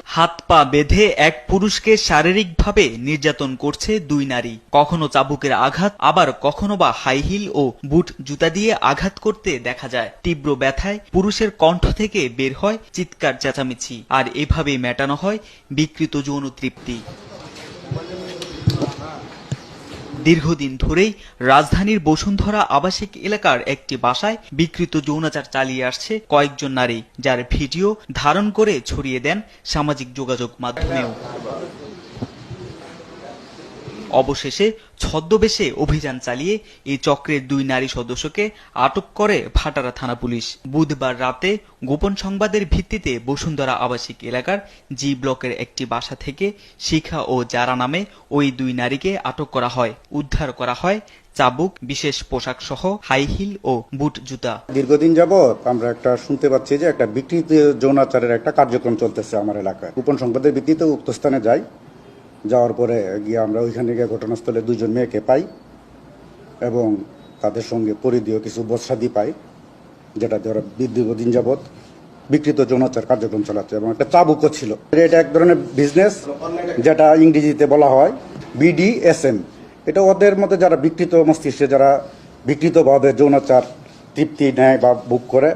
হাত পা বেঁধে এক পুরুষকে শারীরিকভাবে নির্যাতন করছে দুই নারী। কখনো চাবুকের আঘাত, আবার কখনো বা হাই হিল ও বুট জুতা দিয়ে আঘাত করতে দেখা যায়। তীব্র ব্যথায় পুরুষের কণ্ঠ থেকে বের হয় চিৎকার চেঁচামেচি, আর এভাবেই মেটানো হয় বিকৃত যৌন তৃপ্তি। দীর্ঘদিন ধরেই রাজধানীর বসুন্ধরা আবাসিক এলাকার একটি বাসায় বিকৃত যৌনাচার চালিয়ে আসছে কয়েকজন নারী, যার ভিডিও ধারণ করে ছড়িয়ে দেন সামাজিক যোগাযোগ মাধ্যমেও। অবশেষে ছদ্মবেশে অভিযান চালিয়ে এই চক্রের দুই নারী সদস্যকে আটক করে ভাটারা থানা পুলিশ। বুধবার রাতে গোপন সংবাদের ভিত্তিতে বসুন্ধরা আবাসিক এলাকার জি ব্লকের একটি বাসা থেকে শিখা ও জারা নামে ওই দুই নারীকে আটক করা হয়। উদ্ধার করা হয় চাবুক, বিশেষ পোশাক সহ হাই হিল ও বুট জুতা। দীর্ঘদিন যাবৎ আমরা একটা শুনতে পাচ্ছি যে একটা বিকৃত যৌনাচারের একটা কার্যক্রম চলতেছে আমার এলাকায়। গোপন সংবাদের ভিত্তিতে উক্ত স্থানে যাই, যাওয়ার পরে গিয়ে আমরা ওইখানে গিয়ে ঘটনাস্থলে দুইজন মেয়েকে পাই এবং তাদের সঙ্গে পরিধেয় কিছু বস্ত্রাদি পাই, যেটা ধরো দীর্ঘদিন যাবৎ বিকৃত যৌনাচার কার্যক্রম চালাচ্ছে এবং একটা চাবুকও ছিল। এটা এক ধরনের বিজনেস, যেটা ইংরেজিতে বলা হয় BDSM। এটা ওদের মধ্যে যারা বিকৃত মস্তিষ্কে, যারা বিকৃতভাবে যৌনাচার তৃপ্তি নেয় বা ভোগ করে,